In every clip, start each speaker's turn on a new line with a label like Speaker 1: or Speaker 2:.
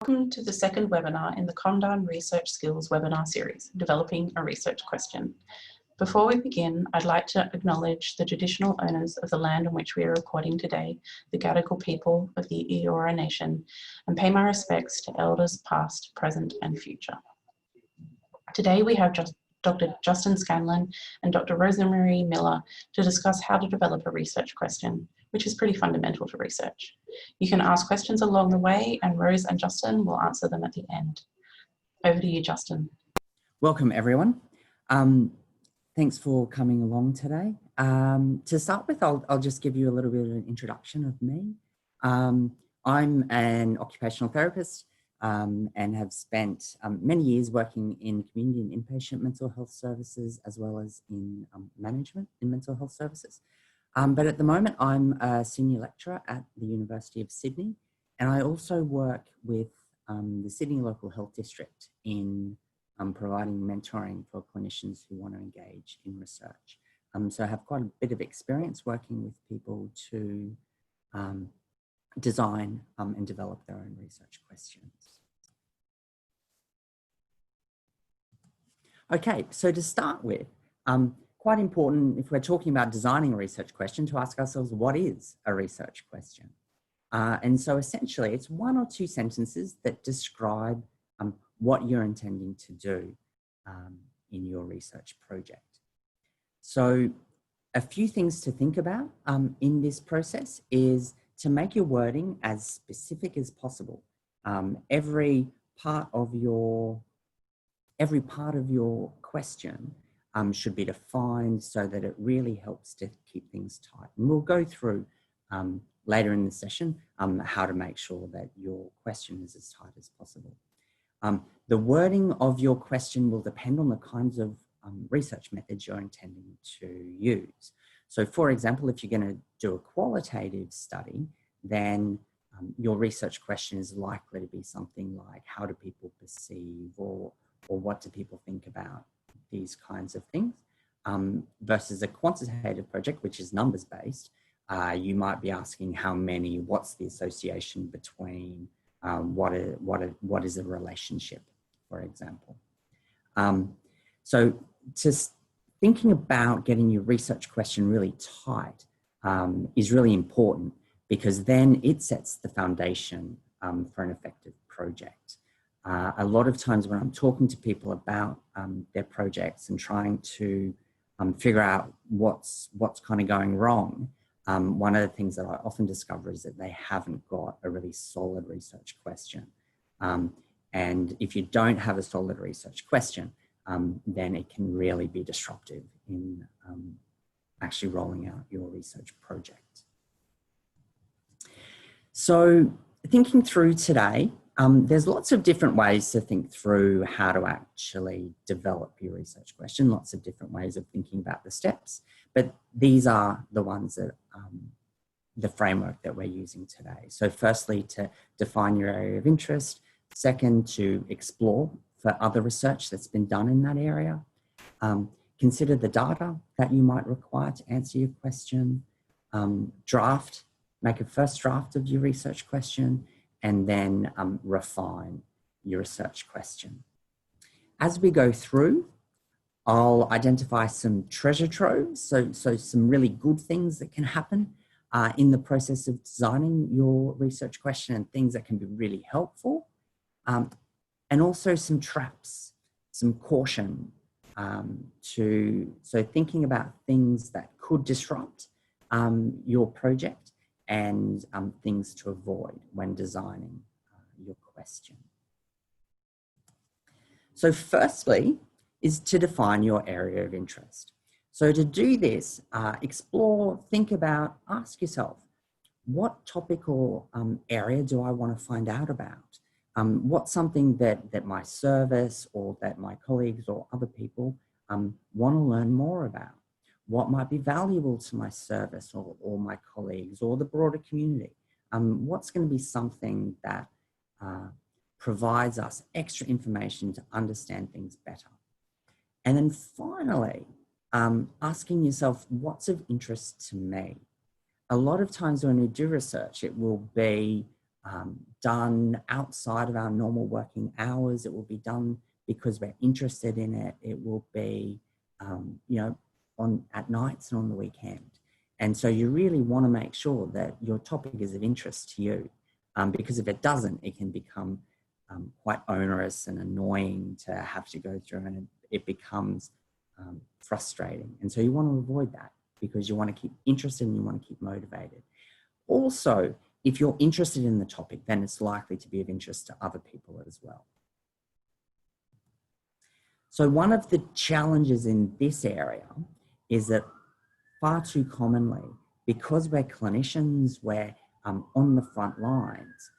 Speaker 1: Welcome to the second webinar in the CMHDARN Research Skills webinar series, Developing a Research Question. Before we begin, I'd like to acknowledge the traditional owners of the land on which we are recording today, the Gadigal people of the Eora Nation, and pay my respects to elders past, present and future. Today we have Dr. Justin Scanlon and Dr. Rosemary Miller to discuss how to develop a research question, which is pretty fundamental to research. You can ask questions along the way and Rose and Justin will answer them at the end. Over to you, Justin.
Speaker 2: Welcome, everyone. Thanks for coming along today. To start with, I'll just give you a little bit of an introduction of me. I'm an occupational therapist and have spent many years working in community and inpatient mental health services, as well as in management in mental health services. But at the moment, I'm a senior lecturer at the University of Sydney, and I also work with the Sydney Local Health District in providing mentoring for clinicians who want to engage in research. So I have quite a bit of experience working with people to design and develop their own research questions. Okay, so to start with, quite important if we're talking about designing a research question to ask ourselves, what is a research question? And so essentially it's one or two sentences that describe what you're intending to do in your research project. So a few things to think about in this process is to make your wording as specific as possible. Every part of your question should be defined so that it really helps to keep things tight. And we'll go through later in the session how to make sure that your question is as tight as possible. The wording of your question will depend on the kinds of research methods you're intending to use. So for example, if you're going to do a qualitative study, then your research question is likely to be something like, how do people perceive, or what do people think about these kinds of things, versus a quantitative project, which is numbers based. You might be asking how many, what's the association between, what is a relationship, for example. So just thinking about getting your research question really tight is really important, because then it sets the foundation for an effective project. A lot of times when I'm talking to people about their projects and trying to figure out what's kind of going wrong, one of the things that I often discover is that they haven't got a really solid research question. And if you don't have a solid research question, then it can really be disruptive in actually rolling out your research project. So thinking through today, there's lots of different ways to think through how to actually develop your research question, lots of different ways of thinking about the steps, but these are the ones that, the framework that we're using today. So firstly, to define your area of interest. Second, to explore for other research that's been done in that area. Consider the data that you might require to answer your question. Make a first draft of your research question, and then refine your research question. As we go through, I'll identify some treasure troves, so some really good things that can happen in the process of designing your research question, and things that can be really helpful, and also some traps, some caution, so thinking about things that could disrupt your project, and things to avoid when designing your question. So firstly is to define your area of interest. So to do this, explore, think about, ask yourself, what topic or area do I want to find out about? What's something that my service or that my colleagues or other people want to learn more about? What might be valuable to my service or my colleagues or the broader community? What's going to be something that provides us extra information to understand things better? And then finally, asking yourself, what's of interest to me? A lot of times when we do research, it will be done outside of our normal working hours. It will be done because we're interested in it. It will be, you know, at nights and on the weekend. And so you really want to make sure that your topic is of interest to you, because if it doesn't, it can become quite onerous and annoying to have to go through, and it becomes frustrating. And so you want to avoid that, because you want to keep interested and you want to keep motivated. Also, if you're interested in the topic, then it's likely to be of interest to other people as well. So one of the challenges in this area is that far too commonly, because we're clinicians, we're on the front lines,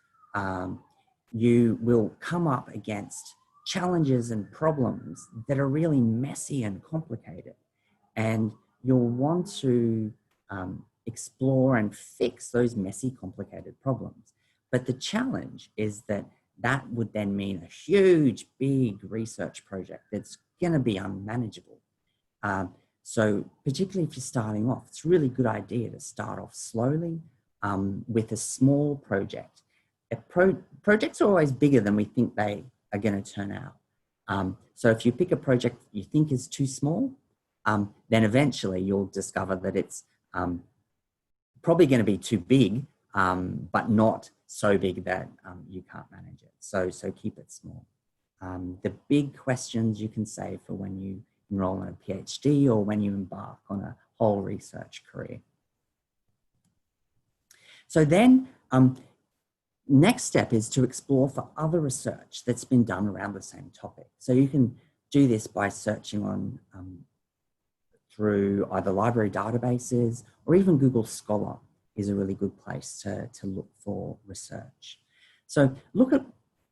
Speaker 2: you will come up against challenges and problems that are really messy and complicated. And you'll want to explore and fix those messy, complicated problems. But the challenge is that that would then mean a huge, big research project that's going to be unmanageable. So particularly if you're starting off, it's a really good idea to start off slowly with a small project. Projects are always bigger than we think they are going to turn out. So if you pick a project you think is too small, then eventually you'll discover that it's probably going to be too big, but not so big that you can't manage it. So keep it small. The big questions you can save for when you enroll in a PhD or when you embark on a whole research career. So then, next step is to explore for other research that's been done around the same topic. So you can do this by searching on through either library databases or even Google Scholar is a really good place to look for research. So look at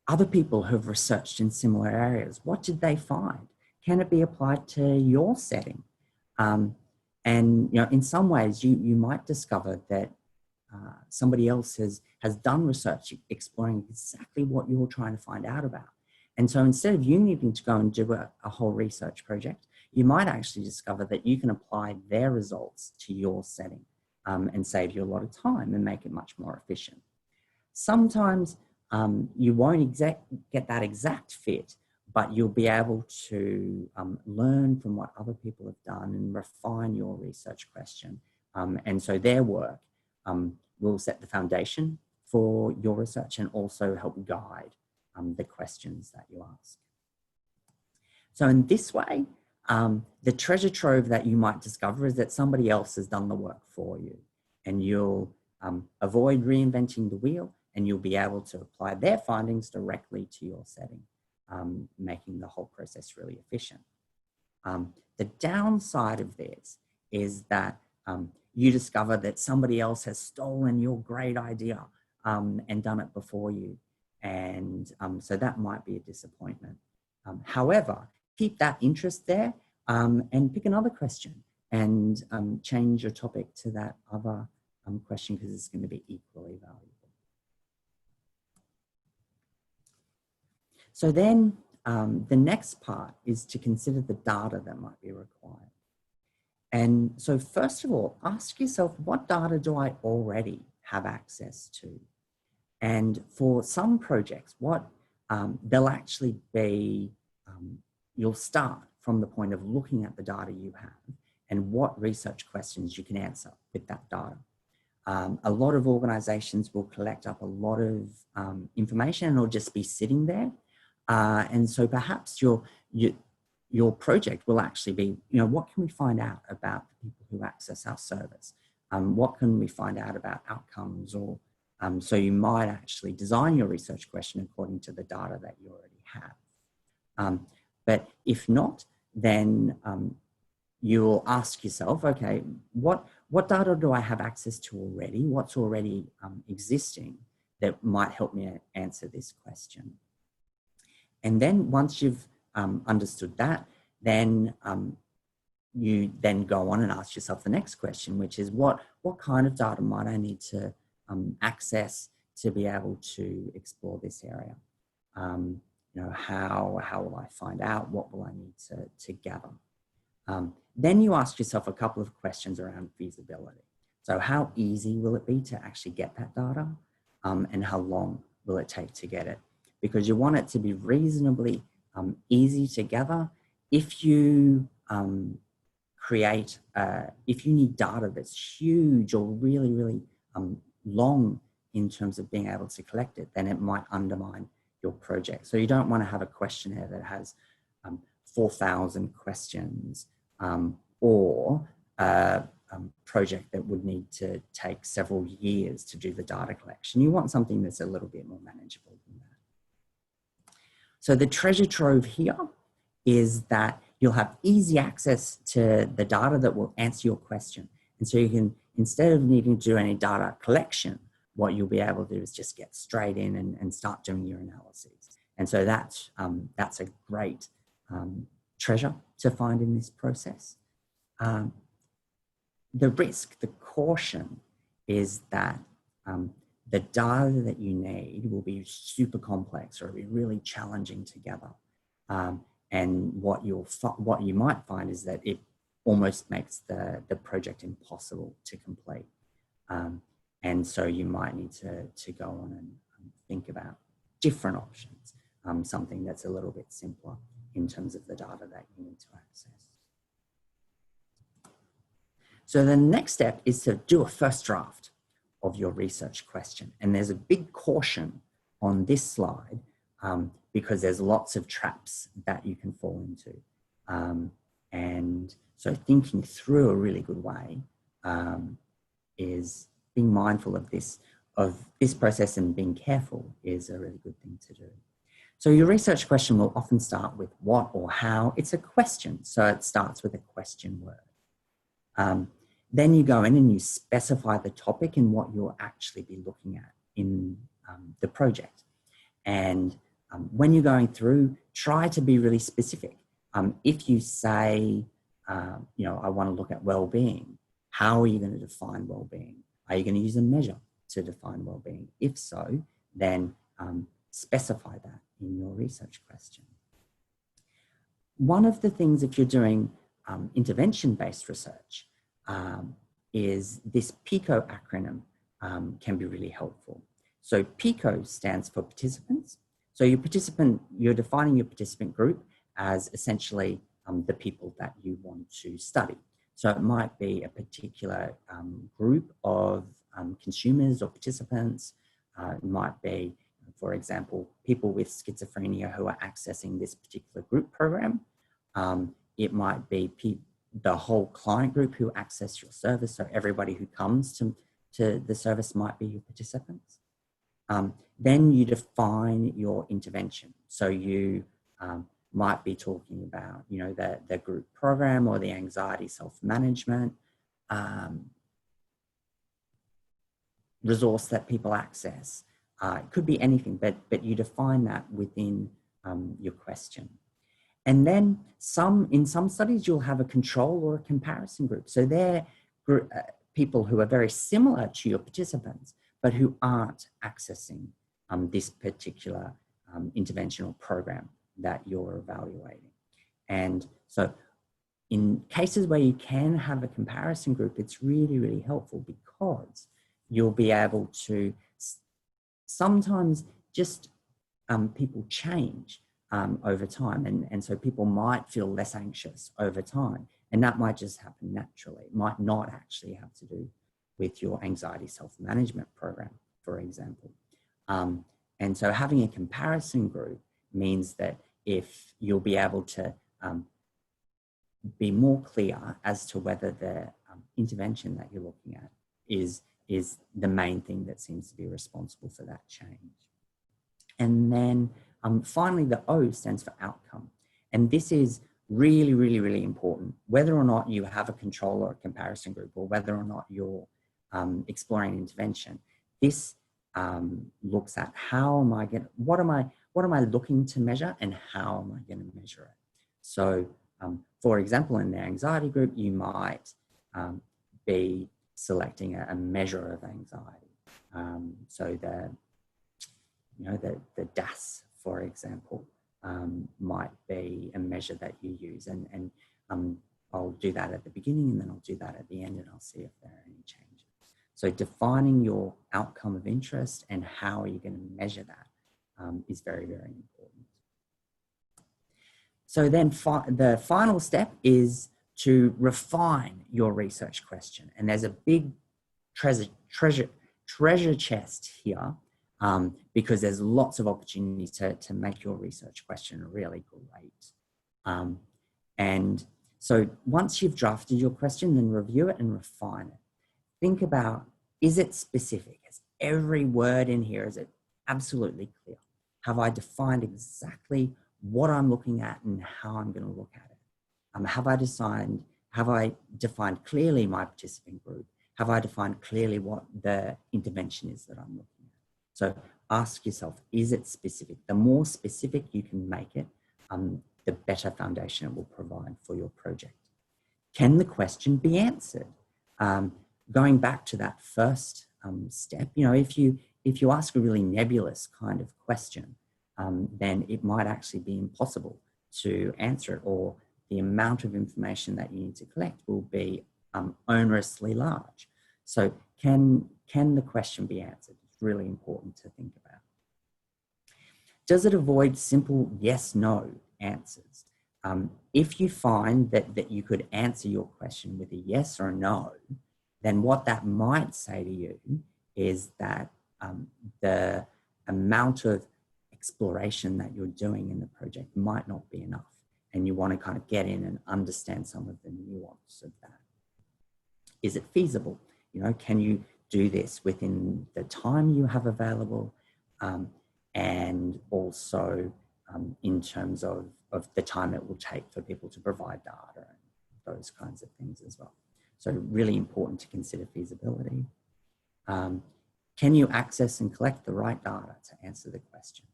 Speaker 2: other people who have researched in similar areas. What did they find? Can it be applied to your setting? And you know, in some ways, you might discover that somebody else has done research exploring exactly what you're trying to find out about. And so instead of you needing to go and do a whole research project, you might actually discover that you can apply their results to your setting and save you a lot of time and make it much more efficient. Sometimes you won't get that exact fit, but you'll be able to learn from what other people have done and refine your research question. And so their work will set the foundation for your research and also help guide the questions that you ask. So in this way, the treasure trove that you might discover is that somebody else has done the work for you, and you'll avoid reinventing the wheel, and you'll be able to apply their findings directly to your setting, making the whole process really efficient. The downside of this is that you discover that somebody else has stolen your great idea and done it before you. And so that might be a disappointment. However, keep that interest there and pick another question and change your topic to that other question, because it's going to be equally valuable. So then the next part is to consider the data that might be required. And so first of all, ask yourself, what data do I already have access to? And for some projects, they'll actually be, you'll start from the point of looking at the data you have and what research questions you can answer with that data. A lot of organizations will collect up a lot of information and it'll just be sitting there. And so perhaps your project will actually be, you know, what can we find out about the people who access our service? What can we find out about outcomes? Or so you might actually design your research question according to the data that you already have. But if not, then you'll ask yourself, okay, what data do I have access to already? What's already existing that might help me answer this question? And then once you've understood that, then you then go on and ask yourself the next question, which is what kind of data might I need to access to be able to explore this area? You know, how will I find out? What will I need to gather? Then you ask yourself a couple of questions around feasibility. So how easy will it be to actually get that data? and how long will it take to get it, because you want it to be reasonably easy to gather. If you if you need data that's huge or really long in terms of being able to collect it, then it might undermine your project. So you don't want to have a questionnaire that has 4,000 questions or a project that would need to take several years to do the data collection. You want something that's a little bit more manageable than that. So the treasure trove here is that you'll have easy access to the data that will answer your question. And so you can, instead of needing to do any data collection, what you'll be able to do is just get straight in and start doing your analyses. And so that's a great treasure to find in this process. The risk, the caution is that the data that you need will be super complex or be really challenging to gather. And what you might find is that it almost makes the project impossible to complete. And so you might need to go on and think about different options, something that's a little bit simpler in terms of the data that you need to access. So the next step is to do a first draft of your research question. And there's a big caution on this slide because there's lots of traps that you can fall into. And so thinking through a really good way is being mindful of this process, and being careful is a really good thing to do. So your research question will often start with what or how. It's a question, so it starts with a question word. Then you go in and you specify the topic and what you'll actually be looking at in the project. And when you're going through, try to be really specific. If you say, I want to look at well-being, how are you going to define well-being? Are you going to use a measure to define well-being? If so, then specify that in your research question. One of the things, if you're doing intervention-based research, is this PICO acronym can be really helpful. So PICO stands for participants. So you're defining your participant group as essentially the people that you want to study. So it might be a particular group of consumers or participants. It might be, for example, people with schizophrenia who are accessing this particular group program. It might be the whole client group who access your service. So everybody who comes to the service might be your participants. Then you define your intervention. So you might be talking about, the group program or the anxiety self-management resource that people access. It could be anything, but you define that within your question. And then in some studies, you'll have a control or a comparison group. So they're people who are very similar to your participants, but who aren't accessing this particular interventional program that you're evaluating. And so in cases where you can have a comparison group, it's really, really helpful, because you'll be able to sometimes just people change over time. And so people might feel less anxious over time. And that might just happen naturally. It might not actually have to do with your anxiety self-management program, for example. And so having a comparison group means that if you'll be able to be more clear as to whether the intervention that you're looking at is the main thing that seems to be responsible for that change. And then finally, the O stands for outcome. And this is really, really, really important. Whether or not you have a control or a comparison group, or whether or not you're exploring intervention, this looks at what am I looking to measure, and how am I going to measure it? So, for example, in the anxiety group, you might be selecting a measure of anxiety. So the DAS, for example, might be a measure that you use, and I'll do that at the beginning, and then I'll do that at the end, and I'll see if there are any changes. So defining your outcome of interest and how are you going to measure that is very, very important. So then the final step is to refine your research question. And there's a big treasure chest here because there's lots of opportunities to make your research question really great. And so once you've drafted your question, then review it and refine it. Think about, is it specific? Is every word in here, is it absolutely clear? Have I defined exactly what I'm looking at and how I'm going to look at it? Have I defined clearly my participant group? Have I defined clearly what the intervention is that I'm looking at? So ask yourself, is it specific? The more specific you can make it, the better foundation it will provide for your project. Can the question be answered? Going back to that first step, if you ask a really nebulous kind of question, then it might actually be impossible to answer it, or the amount of information that you need to collect will be onerously large. So can the question be answered? It's really important to think about. Does it avoid simple yes, no answers? If you find that you could answer your question with a yes or a no, then what that might say to you is that the amount of exploration that you're doing in the project might not be enough, and you want to kind of get in and understand some of the nuance of that. Is it feasible? Can you do this within the time you have available, and also in terms of the time it will take for people to provide data and those kinds of things as well. So really important to consider feasibility. Can you access and collect the right data to answer the question?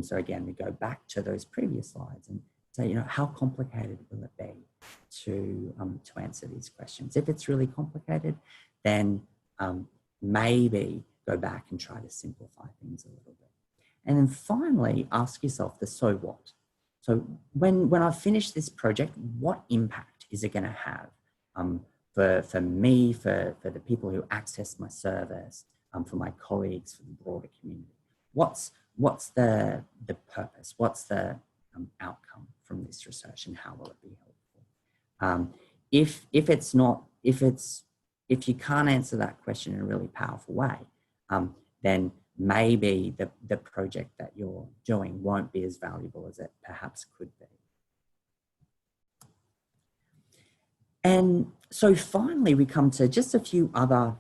Speaker 2: So again, we go back to those previous slides and say, how complicated will it be to answer these questions? If it's really complicated, then maybe go back and try to simplify things a little bit. And then finally, ask yourself the so what. So when I've finished this project, what impact is it going to have for me, for the people who access my service, for my colleagues, for the broader community? What's the purpose? What's the outcome from this research, and how will it be helpful? If you can't answer that question in a really powerful way, then maybe the project that you're doing won't be as valuable as it perhaps could be. And so finally, we come to just a few other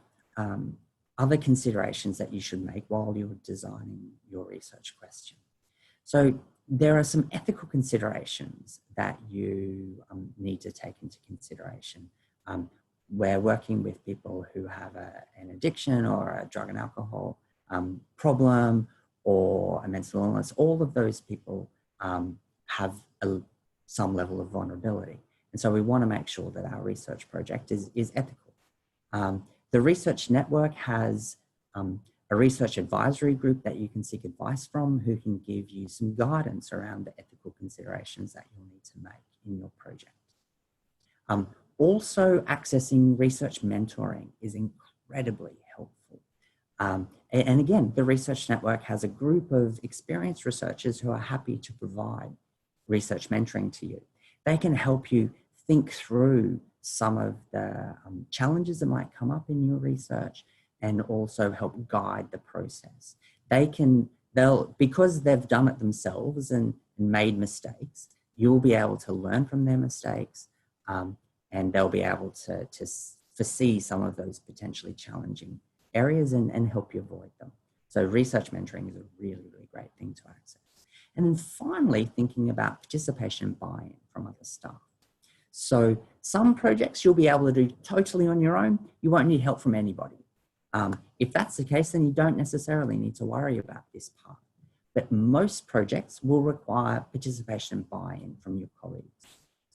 Speaker 2: considerations that you should make while you're designing your research question. So there are some ethical considerations that you need to take into consideration. We're working with people who have an addiction or a drug and alcohol problem or a mental illness. All of those people have some level of vulnerability. And so we want to make sure that our research project is ethical. The Research Network has a research advisory group that you can seek advice from, who can give you some guidance around the ethical considerations that you'll need to make in your project. Also, accessing research mentoring is incredibly helpful. And again, the Research Network has a group of experienced researchers who are happy to provide research mentoring to you. They can help you think through some of the challenges that might come up in your research, and also help guide the process. Because they've done it themselves and made mistakes, you'll be able to learn from their mistakes, and they'll be able to foresee some of those potentially challenging areas and help you avoid them. So research mentoring is a really, really great thing to access. And then finally, thinking about participation and buy-in from other staff. So some projects you'll be able to do totally on your own. You won't need help from anybody. If that's the case, then you don't necessarily need to worry about this part. But most projects will require participation and buy-in from your colleagues.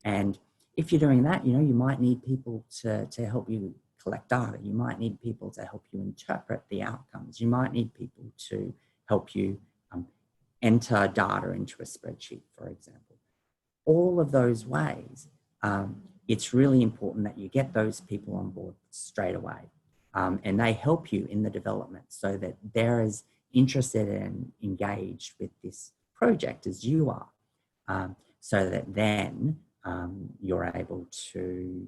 Speaker 2: And if you're doing that, you might need people to help you collect data. You might need people to help you interpret the outcomes. You might need people to help you enter data into a spreadsheet, for example. All of those ways, it's really important that you get those people on board straight away. and they help you in the development so that they're as interested and engaged with this project as you are, so that then you're able to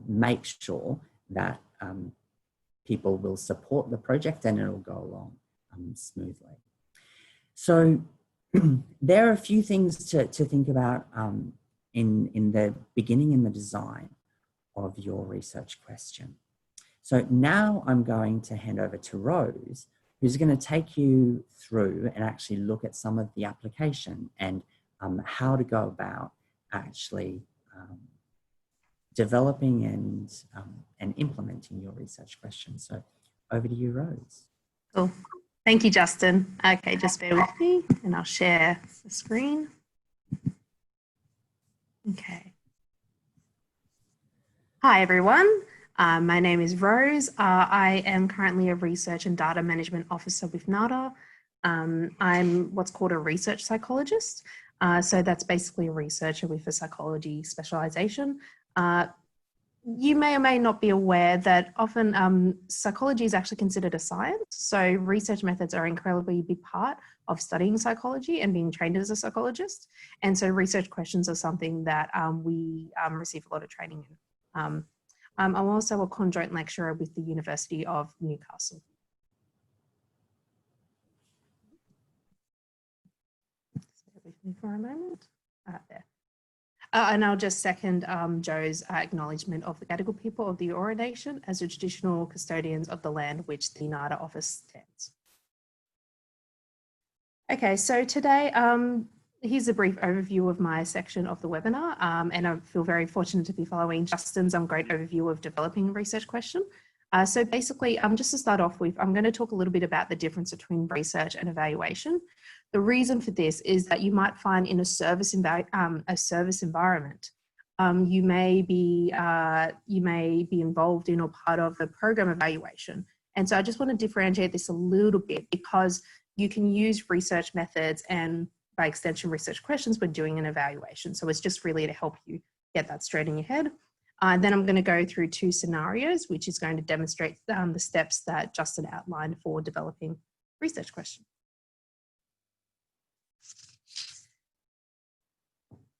Speaker 2: make sure that people will support the project and it'll go along smoothly. So there are a few things to think about in the beginning, in the design of your research question. So now I'm going to hand over to Rose, who's going to take you through and actually look at some of the application and how to go about actually developing and implementing your research question. So over to you, Rose.
Speaker 3: Cool. Thank you, Justin. Okay, just bear with me and I'll share the screen. Okay. Hi, everyone. My name is Rose. I am currently a Research and Data Management Officer with NADA. I'm what's called a research psychologist. So that's basically a researcher with a psychology specialization. You may or may not be aware that often psychology is actually considered a science. So research methods are an incredibly big part of studying psychology and being trained as a psychologist. And so research questions are something that we receive a lot of training in. I'm also a conjoint lecturer with the University of Newcastle. Bear with me for a moment. There. And I'll just second Joe's acknowledgement of the Gadigal people of the Eora Nation as the traditional custodians of the land which the NADA office stands. Okay, so today, here's a brief overview of my section of the webinar, and I feel very fortunate to be following Justin's great overview of developing a research question. So basically, just to start off with, I'm going to talk a little bit about the difference between research and evaluation. The reason for this is that you might find in a service environment, you may be involved in or part of a program evaluation. And so I just want to differentiate this a little bit because you can use research methods and by extension research questions when doing an evaluation. So it's just really to help you get that straight in your head. Then I'm going to go through two scenarios, which is going to demonstrate the steps that Justin outlined for developing research questions.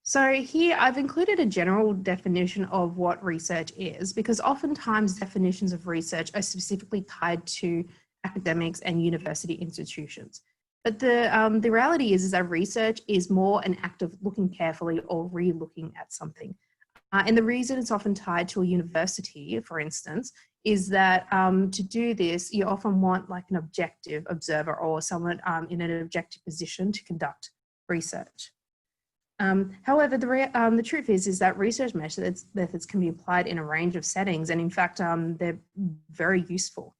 Speaker 3: So here I've included a general definition of what research is, because oftentimes definitions of research are specifically tied to academics and university institutions. But the reality is that research is more an act of looking carefully or re-looking at something. And the reason it's often tied to a university, for instance, is that to do this, you often want like an objective observer or someone in an objective position to conduct research. However, the truth is that research methods can be applied in a range of settings, and in fact, they're very useful.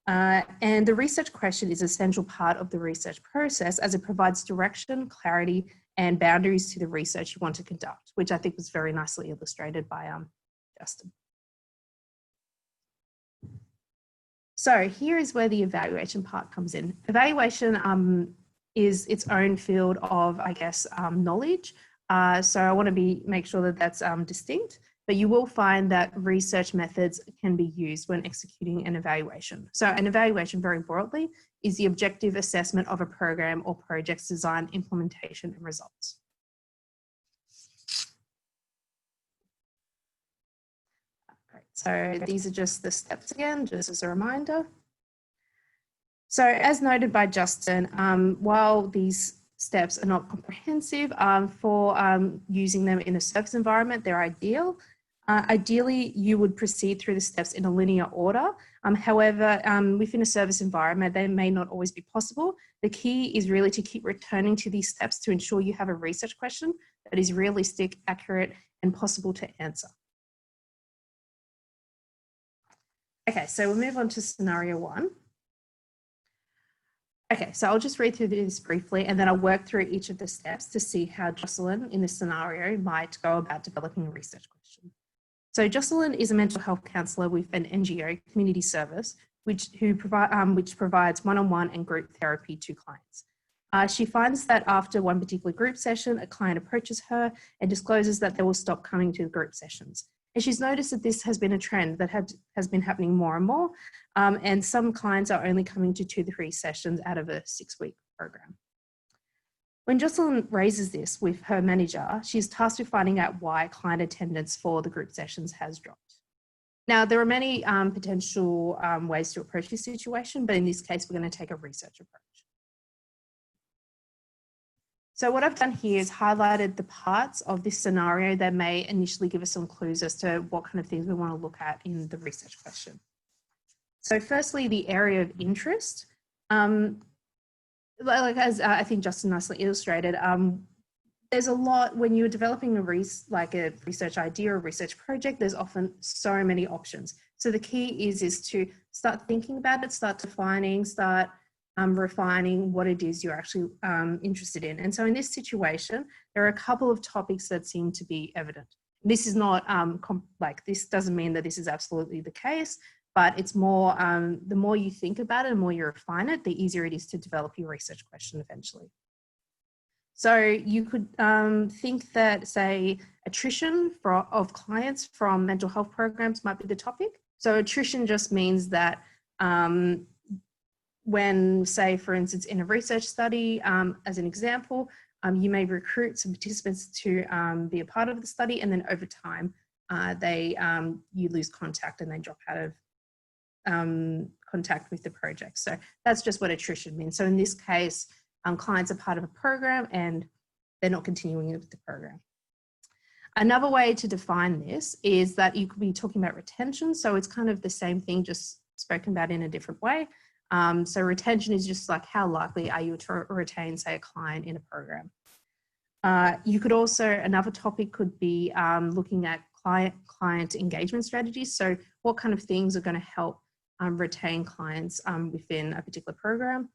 Speaker 3: And the research question is an essential part of the research process as it provides direction, clarity, and boundaries to the research you want to conduct, which I think was very nicely illustrated by Justin. So here is where the evaluation part comes in. Evaluation is its own field of, I guess, knowledge. So I want to make sure that that's distinct, but you will find that research methods can be used when executing an evaluation. So an evaluation, very broadly, is the objective assessment of a program or project's design, implementation, and results. Great. So these are just the steps again, just as a reminder. So as noted by Justin, while these steps are not comprehensive for using them in a service environment, they're ideal. Ideally, you would proceed through the steps in a linear order. However, within a service environment, they may not always be possible. The key is really to keep returning to these steps to ensure you have a research question that is realistic, accurate, and possible to answer. Okay, so we'll move on to scenario one. Okay, so I'll just read through this briefly and then I'll work through each of the steps to see how Jocelyn in this scenario might go about developing a research question. So Jocelyn is a mental health counsellor with an NGO community service, which provides one-on-one and group therapy to clients. She finds that after one particular group session, a client approaches her and discloses that they will stop coming to the group sessions. And she's noticed that this has been a trend that has been happening more and more. And some clients are only coming to 2 to 3 sessions out of a 6-week program. When Jocelyn raises this with her manager, she's tasked with finding out why client attendance for the group sessions has dropped. Now, there are many potential ways to approach this situation, but in this case, we're going to take a research approach. So what I've done here is highlighted the parts of this scenario that may initially give us some clues as to what kind of things we want to look at in the research question. So firstly, the area of interest. Like as I think Justin nicely illustrated, there's a lot when you're developing a research idea or research project, there's often so many options. So the key is to start thinking about it, start defining, start refining what it is you're actually interested in. And so in this situation, there are a couple of topics that seem to be evident. This is not this doesn't mean that this is absolutely the case, but it's more, the more you think about it, the more you refine it, the easier it is to develop your research question eventually. So you could think that, say, attrition of clients from mental health programs might be the topic. So attrition just means that when, say, for instance, in a research study, as an example, you may recruit some participants to be a part of the study, and then over time, you lose contact and they drop out of contact with the project. So that's just what attrition means. So in this case, clients are part of a program and they're not continuing with the program. Another way to define this is that you could be talking about retention. So it's kind of the same thing, just spoken about in a different way. So retention is just like how likely are you to retain, say, a client in a program. You could also, another topic could be looking at client engagement strategies. So what kind of things are going to help retain clients within a particular program.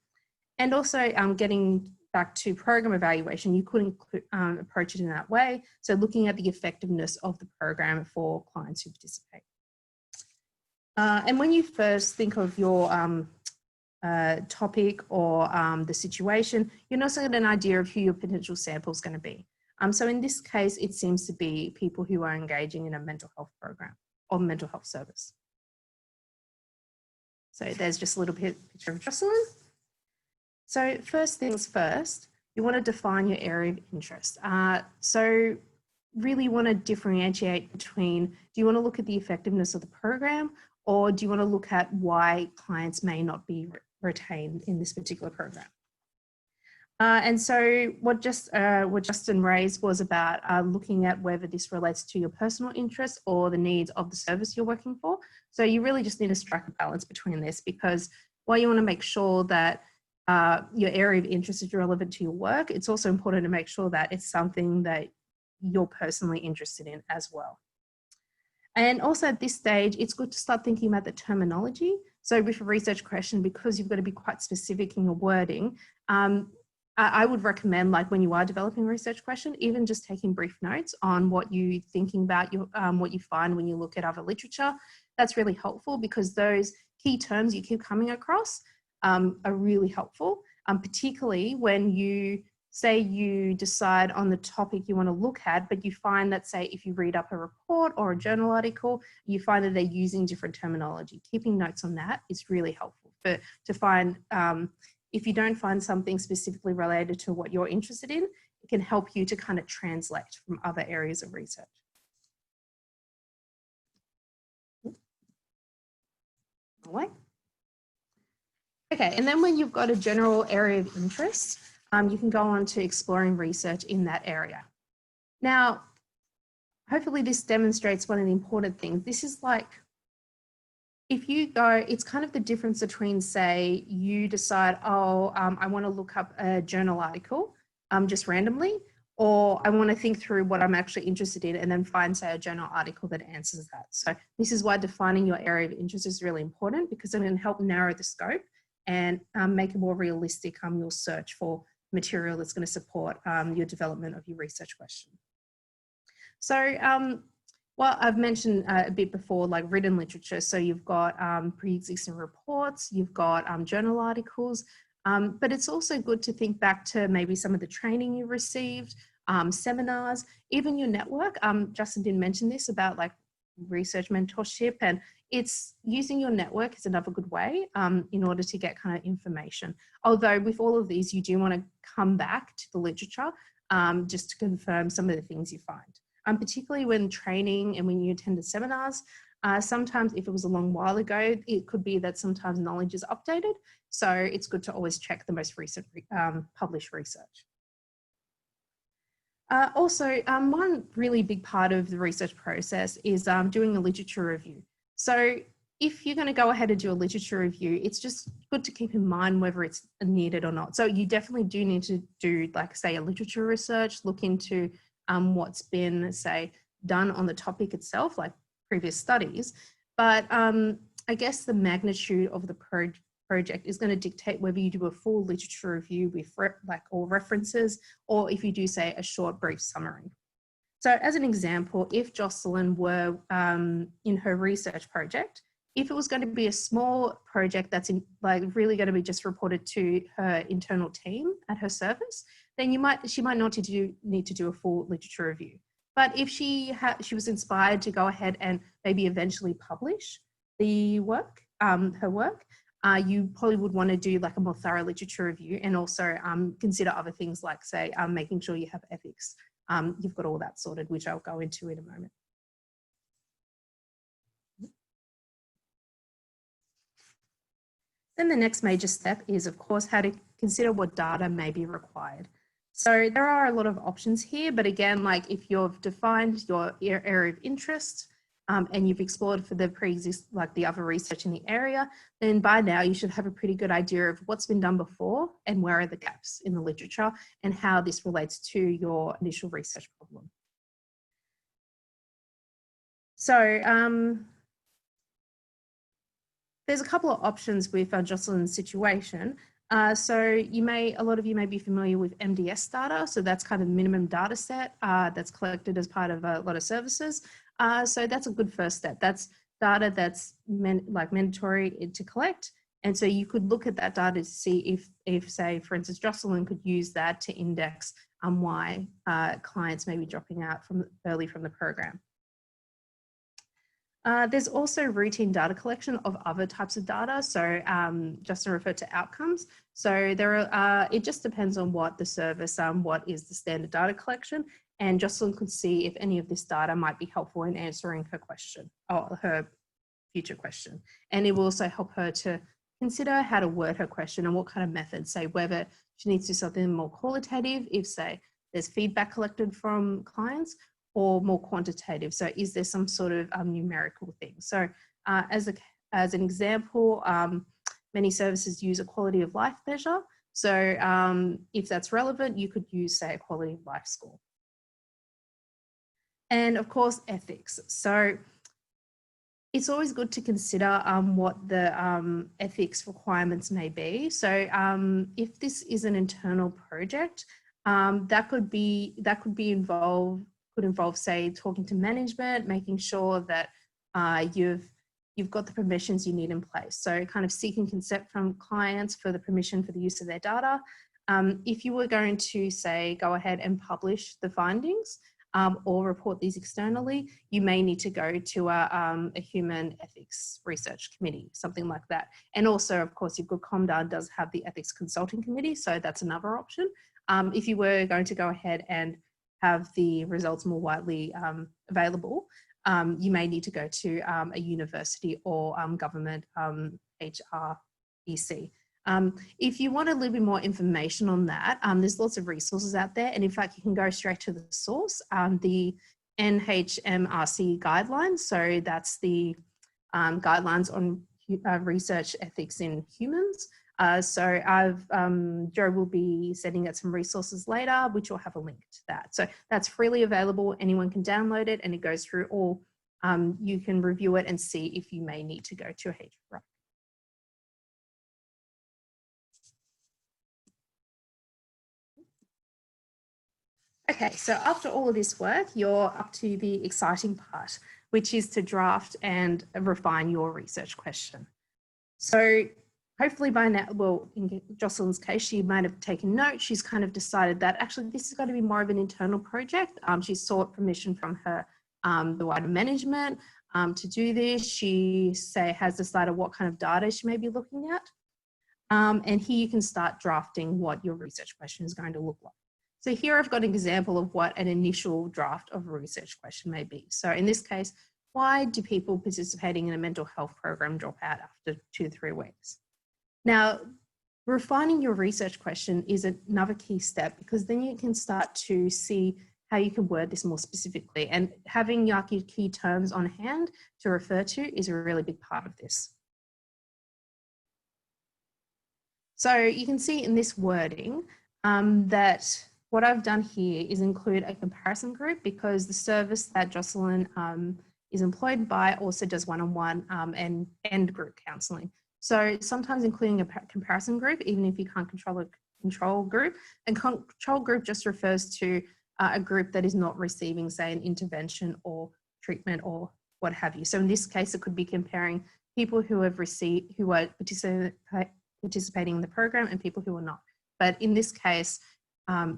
Speaker 3: And also getting back to program evaluation, you could approach it in that way. So looking at the effectiveness of the program for clients who participate. And when you first think of your topic or the situation, you're also get an idea of who your potential sample is going to be. So in this case, it seems to be people who are engaging in a mental health program or mental health service. So there's just a little picture of Jocelyn. So first things first, you want to define your area of interest. So really want to differentiate between, do you want to look at the effectiveness of the program, or do you want to look at why clients may not be retained in this particular program? And so what Justin raised was about looking at whether this relates to your personal interests or the needs of the service you're working for. So you really just need to strike a balance between this, because while you want to make sure that your area of interest is relevant to your work, it's also important to make sure that it's something that you're personally interested in as well. And also at this stage, it's good to start thinking about the terminology. So with a research question, because you've got to be quite specific in your wording, I would recommend, like when you are developing a research question, even just taking brief notes on what you're thinking about, what you find when you look at other literature. That's really helpful, because those key terms you keep coming across are really helpful, particularly when you say you decide on the topic you want to look at, but you find that, say, if you read up a report or a journal article, you find that they're using different terminology. Keeping notes on that is really helpful to find, if you don't find something specifically related to what you're interested in, it can help you to kind of translate from other areas of research. Okay, and then when you've got a general area of interest, you can go on to exploring research in that area. Now, hopefully this demonstrates one of the important things. This is like, if you go, it's kind of the difference between, say, you decide, oh, I want to look up a journal article just randomly, or I want to think through what I'm actually interested in and then find, say, a journal article that answers that. So this is why defining your area of interest is really important, because it can help narrow the scope and make it more realistic your search for material that's going to support your development of your research question. So, well, I've mentioned a bit before, like written literature. So you've got pre-existing reports, you've got journal articles, but it's also good to think back to maybe some of the training you received, seminars, even your network. Justin didn't mention this about like research mentorship, and it's using your network is another good way in order to get kind of information. Although with all of these, you do want to come back to the literature just to confirm some of the things you find. Particularly when training and when you attended seminars, sometimes if it was a long while ago, it could be that sometimes knowledge is updated. So it's good to always check the most recent published research. Also, one really big part of the research process is doing a literature review. So if you're going to go ahead and do a literature review, it's just good to keep in mind whether it's needed or not. So you definitely do need to do, like, say, a literature research, look into what's been, say, done on the topic itself, like previous studies. But I guess the magnitude of the project is going to dictate whether you do a full literature review with all references, or if you do, say, a short brief summary. So as an example, if Jocelyn were in her research project, if it was going to be a small project that's really going to be just reported to her internal team at her service, then she might not need to do a full literature review. But if she was inspired to go ahead and maybe eventually publish the work, her work, you probably would want to do like a more thorough literature review, and also consider other things like, say, making sure you have ethics. You've got all that sorted, which I'll go into in a moment. Then the next major step is, of course, how to consider what data may be required. So there are a lot of options here, but again, like if you've defined your area of interest and you've explored for the the other research in the area, then by now you should have a pretty good idea of what's been done before and where are the gaps in the literature and how this relates to your initial research problem. So there's a couple of options with Jocelyn's situation. So a lot of you may be familiar with MDS data. So that's kind of minimum data set that's collected as part of a lot of services. So that's a good first step. That's data that's mandatory to collect. And so you could look at that data to see if say, for instance, Jocelyn could use that to index why clients may be dropping out early from the program. There's also routine data collection of other types of data. So Justin referred to outcomes. So it just depends on what the service, what is the standard data collection. And Jocelyn could see if any of this data might be helpful in answering her question or her future question. And it will also help her to consider how to word her question and what kind of methods, say whether she needs to do something more qualitative, if say there's feedback collected from clients, or more quantitative. So is there some sort of numerical thing? So as an example, many services use a quality of life measure. So if that's relevant, you could use, say, a quality of life score. And of course, ethics. So it's always good to consider what the ethics requirements may be. So if this is an internal project, that could involve, say, talking to management, making sure that you've got the permissions you need in place. So kind of seeking consent from clients for the permission for the use of their data. If you were going to, say, go ahead and publish the findings or report these externally, you may need to go to a human ethics research committee, something like that. And also, of course, your Good ComDAR does have the ethics consulting committee, so that's another option. If you were going to go ahead and have the results more widely available, you may need to go to a university or government HREC. If you want a little bit more information on that, there's lots of resources out there. And in fact, you can go straight to the source, the NHMRC guidelines. So that's the guidelines on research ethics in humans. So Joe will be sending out some resources later, which will have a link to that. So that's freely available. Anyone can download it and it goes through all. You can review it and see if you may need to go to a HREC. Okay, so after all of this work, you're up to the exciting part, which is to draft and refine your research question. So hopefully by now, well, in Jocelyn's case, she might have taken note. She's kind of decided that actually this is going to be more of an internal project. She sought permission from her, the wider management, To do this, she has decided what kind of data she may be looking at. And here you can start drafting what your research question is going to look like. So here I've got an example of what an initial draft of a research question may be. So in this case, why do people participating in a mental health program drop out after 2 to 3 weeks? Now, refining your research question is another key step, because then you can start to see how you can word this more specifically, and having your key terms on hand to refer to is a really big part of this. So you can see in this wording that what I've done here is include a comparison group, because the service that Jocelyn is employed by also does one-on-one and end group counselling. So sometimes including a comparison group, even if you can't control a control group, and control group just refers to a group that is not receiving, say, an intervention or treatment or what have you. So in this case, it could be comparing people who are participating in the program and people who are not. But in this case,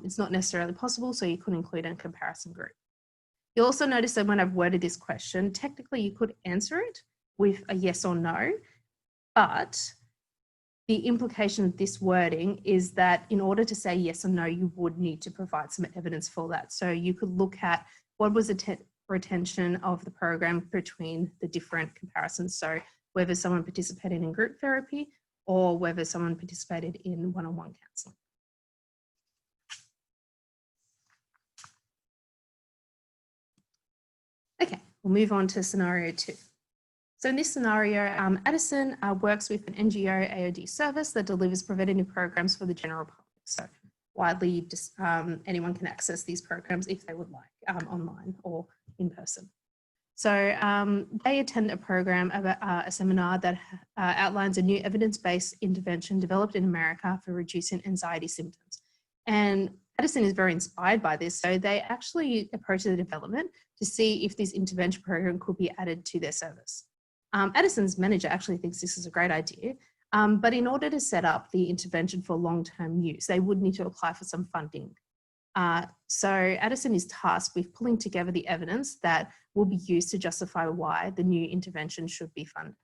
Speaker 3: it's not necessarily possible, so you could include a comparison group. You'll also notice that when I've worded this question, technically you could answer it with a yes or no, but the implication of this wording is that in order to say yes or no, you would need to provide some evidence for that. So you could look at what was the retention of the program between the different comparisons. So whether someone participated in group therapy or whether someone participated in one-on-one counselling. Okay, we'll move on to scenario 2. So in this scenario, Edison works with an NGO AOD service that delivers preventative programs for the general public. So widely, anyone can access these programs if they would like, online or in person. So they attend a program, a seminar that outlines a new evidence-based intervention developed in America for reducing anxiety symptoms. And Edison is very inspired by this, so they actually approached the development to see if this intervention program could be added to their service. Edison's manager actually thinks this is a great idea, but in order to set up the intervention for long-term use, they would need to apply for some funding. So Edison is tasked with pulling together the evidence that will be used to justify why the new intervention should be funded.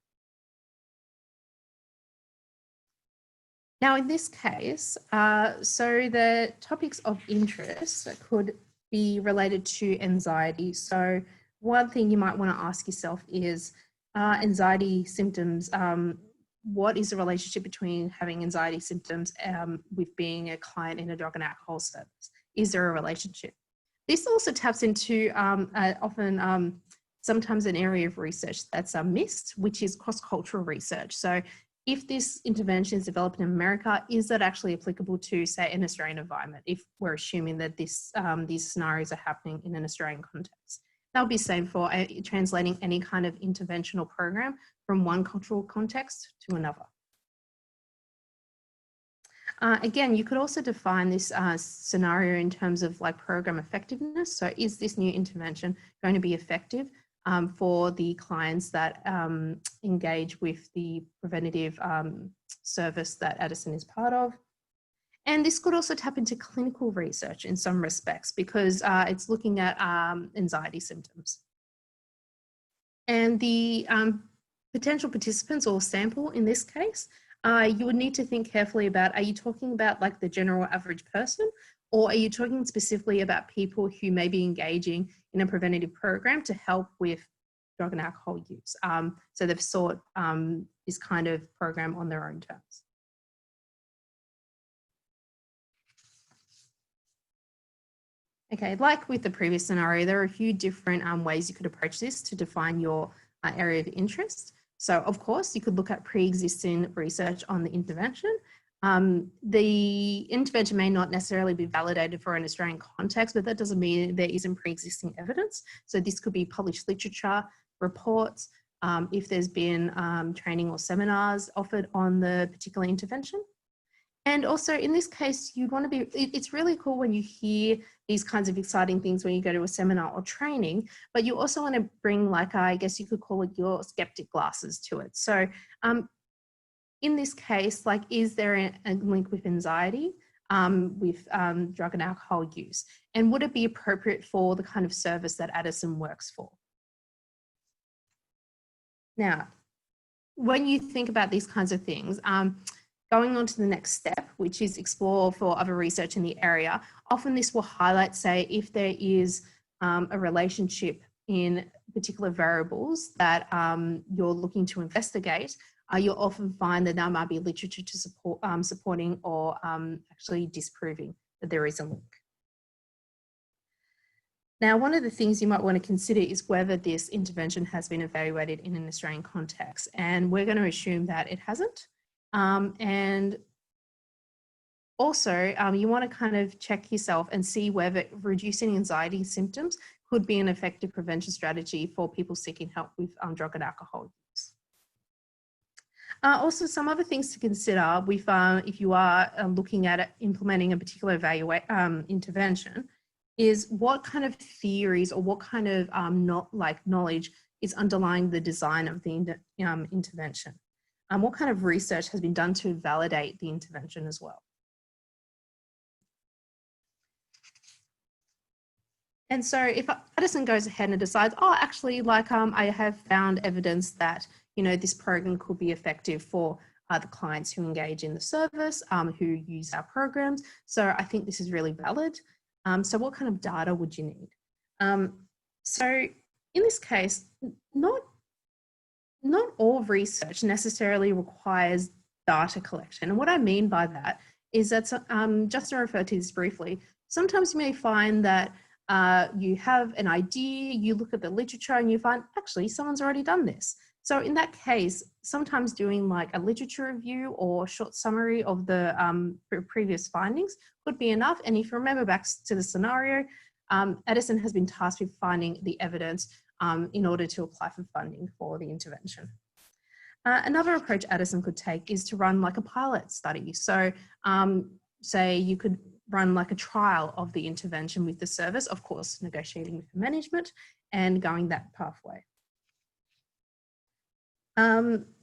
Speaker 3: Now, in this case, so the topics of interest could be related to anxiety. So one thing you might want to ask yourself is, anxiety symptoms, what is the relationship between having anxiety symptoms with being a client in a drug and alcohol service? Is there a relationship? This also taps into sometimes an area of research that's missed, which is cross-cultural research. So if this intervention is developed in America, is that actually applicable to, say, an Australian environment, if we're assuming that these scenarios are happening in an Australian context? That would be the same for translating any kind of interventional program from one cultural context to another. Again, you could also define this scenario in terms of like program effectiveness. So is this new intervention going to be effective for the clients that engage with the preventative service that Edison is part of? And this could also tap into clinical research in some respects, because it's looking at anxiety symptoms. And the potential participants or sample in this case, you would need to think carefully about, are you talking about like the general average person, or are you talking specifically about people who may be engaging in a preventative program to help with drug and alcohol use? So they've sought this kind of program on their own terms. Okay, like with the previous scenario, there are a few different ways you could approach this to define your area of interest. So of course, you could look at pre-existing research on the intervention. The intervention may not necessarily be validated for an Australian context, but that doesn't mean there isn't pre-existing evidence. So this could be published literature, reports, if there's been training or seminars offered on the particular intervention. And also in this case, you'd want to be, it's really cool when you hear these kinds of exciting things when you go to a seminar or training, but you also want to bring, like, I guess you could call it your skeptic glasses to it. So in this case, like, is there a link with anxiety, with drug and alcohol use? And would it be appropriate for the kind of service that Edison works for? Now, when you think about these kinds of things, going on to the next step, which is explore for other research in the area, often this will highlight, say, if there is a relationship in particular variables that you're looking to investigate, you'll often find that there might be literature to support supporting or actually disproving that there is a link. Now, one of the things you might want to consider is whether this intervention has been evaluated in an Australian context, and we're going to assume that it hasn't. And also, you want to kind of check yourself and see whether reducing anxiety symptoms could be an effective prevention strategy for people seeking help with drug and alcohol use. Also, some other things to consider if you are looking at implementing a particular intervention is what kind of theories or what kind of knowledge is underlying the design of the intervention. What kind of research has been done to validate the intervention as well. And so if Edison goes ahead and decides, oh, actually, I have found evidence that, this program could be effective for the clients who engage in the service, who use our programs. So I think this is really valid. So what kind of data would you need? So in this case, not all research necessarily requires data collection. And what I mean by that is that, just to refer to this briefly, sometimes you may find that you have an idea, you look at the literature and you find, actually, someone's already done this. So in that case, sometimes doing like a literature review or short summary of the previous findings could be enough. And if you remember back to the scenario, Edison has been tasked with finding the evidence in order to apply for funding for the intervention. Another approach Edison could take is to run like a pilot study. So say you could run like a trial of the intervention with the service, of course, negotiating with the management and going that pathway.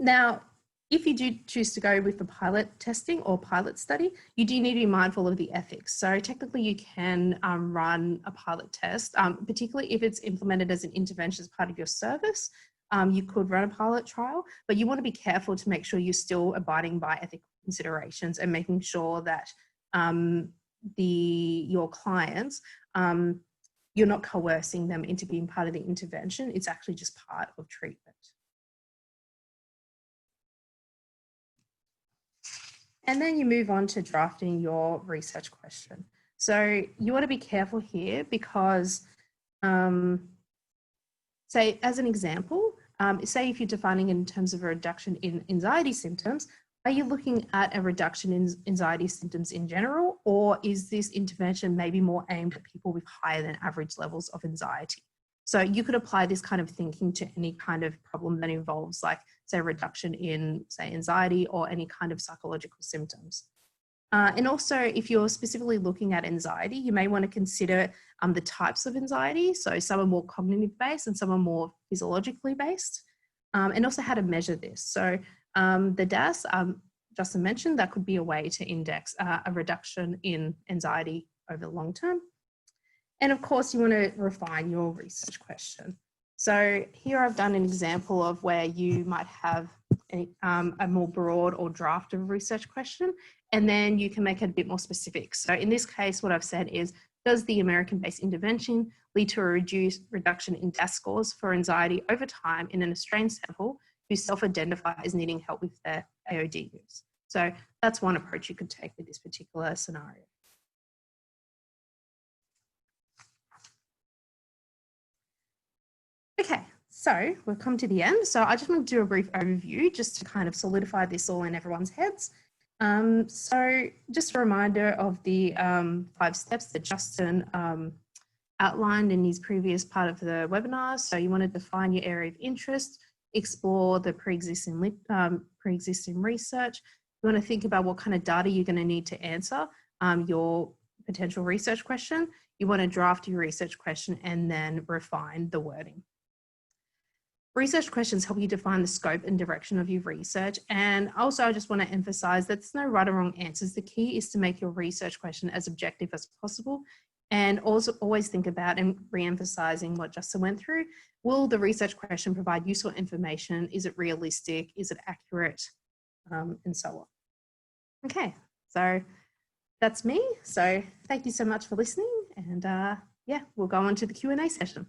Speaker 3: Now, if you do choose to go with the pilot testing or pilot study, you do need to be mindful of the ethics. So technically you can run a pilot test, particularly if it's implemented as an intervention as part of your service. You could run a pilot trial, but you want to be careful to make sure you're still abiding by ethical considerations and making sure that your clients, you're not coercing them into being part of the intervention. It's actually just part of treatment. And then you move on to drafting your research question. So you want to be careful here because, say as an example, say if you're defining it in terms of a reduction in anxiety symptoms, are you looking at a reduction in anxiety symptoms in general, or is this intervention maybe more aimed at people with higher than average levels of anxiety? So you could apply this kind of thinking to any kind of problem that involves, like, say, reduction in, say, anxiety or any kind of psychological symptoms. And also, if you're specifically looking at anxiety, you may want to consider the types of anxiety. So some are more cognitive based and some are more physiologically based, and also how to measure this. So the DAS, Justin mentioned, that could be a way to index a reduction in anxiety over the long term. And of course, you want to refine your research question. So here I've done an example of where you might have a more broad or draft of a research question, and then you can make it a bit more specific. So in this case, what I've said is, does the American-based intervention lead to a reduction in DAS scores for anxiety over time in an Australian sample who self-identify as needing help with their AOD use? So that's one approach you could take with this particular scenario. Okay, so we've come to the end. So I just want to do a brief overview just to kind of solidify this all in everyone's heads. So just a reminder of the 5 steps that Justin outlined in his previous part of the webinar. So you want to define your area of interest, explore the pre-existing research. You want to think about what kind of data you're going to need to answer your potential research question. You want to draft your research question and then refine the wording. Research questions help you define the scope and direction of your research. And also, I just want to emphasize that there's no right or wrong answers. The key is to make your research question as objective as possible And also always think about and re-emphasizing what Justin went through. Will the research question provide useful information? Is it realistic? Is it accurate? And so on. Okay, so that's me. So thank you so much for listening. And yeah, we'll go on to the Q&A session.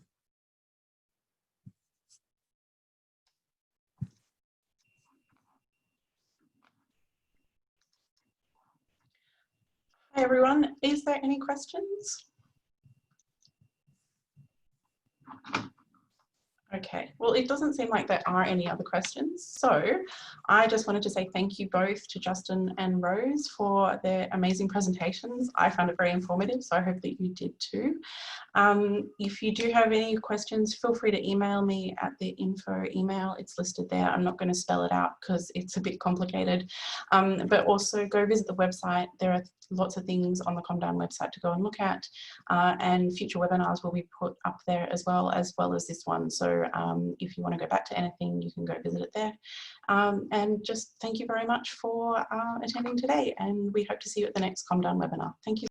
Speaker 1: Hi everyone, is there any questions? Okay, well, it doesn't seem like there are any other questions. So I just wanted to say thank you both to Justin and Rose for their amazing presentations. I found it very informative, so I hope that you did too. If you do have any questions, feel free to email me at the info email. It's listed there. I'm not going to spell it out because it's a bit complicated. But also go visit the website. There are lots of things on the CMHDARN website to go and look at, and future webinars will be put up there as well as this one. So if you want to go back to anything, you can go visit it there. And just thank you very much for attending today, and we hope to see you at the next CMHDARN webinar. Thank you.